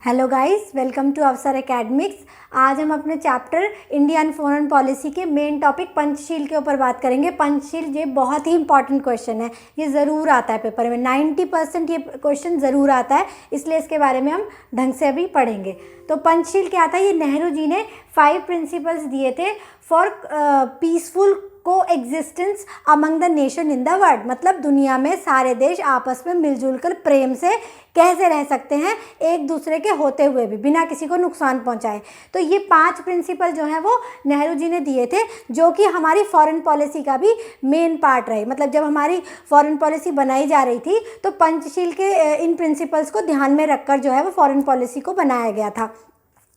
Hello guys, welcome to अवसर academics. आज हम अपने चैप्टर इंडियन फॉरेन पॉलिसी के मेन टॉपिक पंचशील के ऊपर बात करेंगे। पंचशील ये बहुत ही इंपॉर्टेंट क्वेश्चन है, ये ज़रूर आता है पेपर में। 90% ये क्वेश्चन ज़रूर आता है, इसलिए इसके बारे में हम ढंग से अभी पढ़ेंगे। तो पंचशील क्या था? ये नेहरू जी ने 5 प्रिंसिपल्स दिए थे फॉर पीसफुल को existence among the nation in the world. मतलब दुनिया में सारे देश आपस में मिलजुल कर प्रेम से कैसे रह सकते हैं, एक दूसरे के होते हुए भी, बिना किसी को नुकसान पहुंचाए। तो ये 5 प्रिंसिपल जो हैं वो नेहरू जी ने दिए थे, जो कि हमारी फॉरेन पॉलिसी का भी मेन पार्ट रहे। मतलब जब हमारी फॉरेन पॉलिसी बनाई जा रही थी तो पंचशील के इन प्रिंसिपल्स को ध्यान में रखकर जो है वो फॉरेन पॉलिसी को बनाया गया था,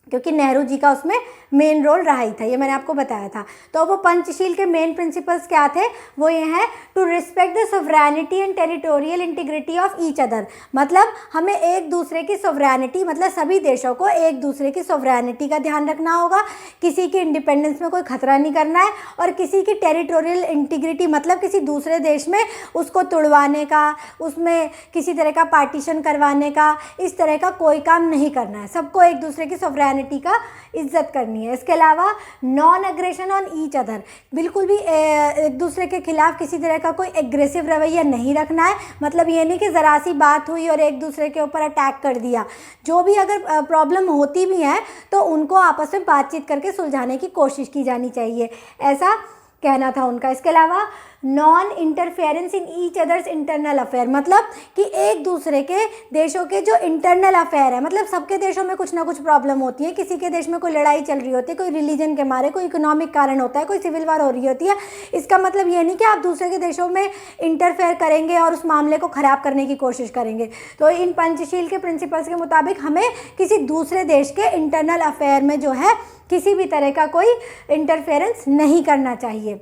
क्योंकि नेहरू जी का उसमें मेन रोल रहा ही था, ये मैंने आपको बताया था। तो वो पंचशील के मेन प्रिंसिपल्स क्या थे? वो ये हैं, to respect the sovereignty and territorial integrity of each other. मतलब हमें एक दूसरे की सोवरेनिटी, मतलब सभी देशों को एक दूसरे की सोवरेनिटी का ध्यान रखना होगा, किसी की इंडिपेंडेंस में कोई खतरा नहीं करना है, और किसी की टेरिटोरियल इंटीग्रिटी मतलब किसी दूसरे देश में उसको तुड़वाने का, उसमें किसी तरह का पार्टीशन करवाने का, इस तरह का कोई काम नहीं करना है। सबको एक दूसरे की सोवरेनिटी का इज्जत करनी है। इसके अलावा non aggression on each other, बिल्कुल भी एक दूसरे के खिलाफ किसी तरह का कोई एग्रेसिव रवैया नहीं रखना है। मतलब ये नहीं कि ज़रा सी बात हुई और एक दूसरे के ऊपर अटैक कर दिया। जो भी अगर प्रॉब्लम होती भी है तो उनको आपस में बातचीत करके सुलझाने की कोशिश की जानी चाहिए, ऐसा कहना था उनका। इसके अलावा non interference in each others internal affair, मतलब कि एक दूसरे के देशों के जो इंटरनल अफेयर है, मतलब सबके देशों में कुछ ना कुछ प्रॉब्लम होती है। किसी के देश में कोई लड़ाई चल रही होती है, कोई रिलीजन के मारे, कोई इकोनॉमिक कारण होता है, कोई सिविल वार हो रही होती है। इसका मतलब ये नहीं कि आप दूसरे के देशों में इंटरफेयर करेंगे और उस मामले को ख़राब करने की कोशिश करेंगे। तो इन पंचशील के प्रिंसिपल्स के मुताबिक हमें किसी दूसरे देश के इंटरनल अफेयर में जो है किसी भी तरह का कोई इंटरफेरेंस नहीं करना चाहिए।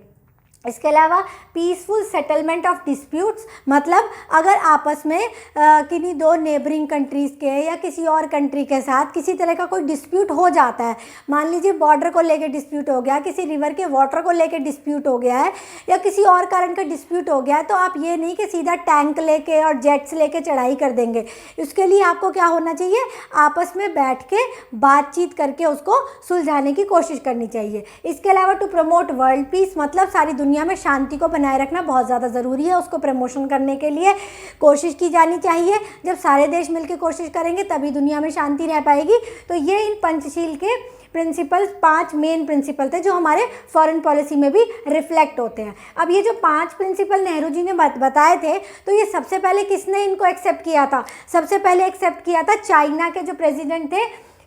इसके अलावा पीसफुल सेटलमेंट ऑफ डिस्प्यूट्स, मतलब अगर आपस में किन्हीं दो नेबरिंग कंट्रीज़ के या किसी और कंट्री के साथ किसी तरह का कोई डिस्प्यूट हो जाता है, मान लीजिए बॉर्डर को लेके डिस्प्यूट हो गया, किसी रिवर के वाटर को लेके डिस्प्यूट हो गया है, या किसी और कारण का डिस्प्यूट हो गया है, तो आप ये नहीं कि सीधा टैंक लेके और जेट्स लेके चढ़ाई कर देंगे। इसके लिए आपको क्या होना चाहिए? आपस में बैठ के बातचीत करके उसको सुलझाने की कोशिश करनी चाहिए। इसके अलावा टू प्रमोट वर्ल्ड पीस, मतलब सारी दुनिया में शांति को बनाए रखना बहुत ज़्यादा ज़रूरी है। उसको प्रमोशन करने के लिए कोशिश की जानी चाहिए। जब सारे देश मिलकर कोशिश करेंगे तभी दुनिया में शांति रह पाएगी। तो ये इन पंचशील के प्रिंसिपल्स 5 मेन प्रिंसिपल थे जो हमारे फॉरेन पॉलिसी में भी रिफ्लेक्ट होते हैं। अब ये जो 5 प्रिंसिपल नेहरू जी ने बताए थे, तो ये सबसे पहले किसने इनको एक्सेप्ट किया था? सबसे पहले एक्सेप्ट किया था चाइना के जो प्रेसिडेंट थे,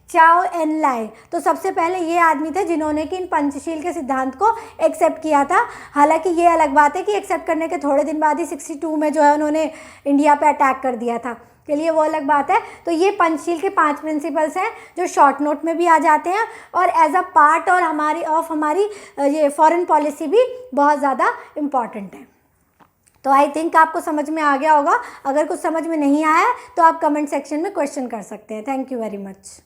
चाओ एनलाई। तो सबसे पहले ये आदमी थे जिन्होंने कि इन पंचशील के सिद्धांत को एक्सेप्ट किया था। हालांकि ये अलग बात है कि एक्सेप्ट करने के थोड़े दिन बाद ही 62 में जो है उन्होंने इंडिया पे अटैक कर दिया था, चलिए वो अलग बात है। तो ये पंचशील के 5 प्रिंसिपल्स हैं जो शॉर्ट नोट में भी आ जाते हैं और एज अ पार्ट और हमारी ये फॉरेन पॉलिसी भी बहुत ज़्यादा इम्पॉर्टेंट है। तो आई थिंक आपको समझ में आ गया होगा। अगर कुछ समझ में नहीं आया तो आप कमेंट सेक्शन में क्वेश्चन कर सकते हैं। Thank you very much.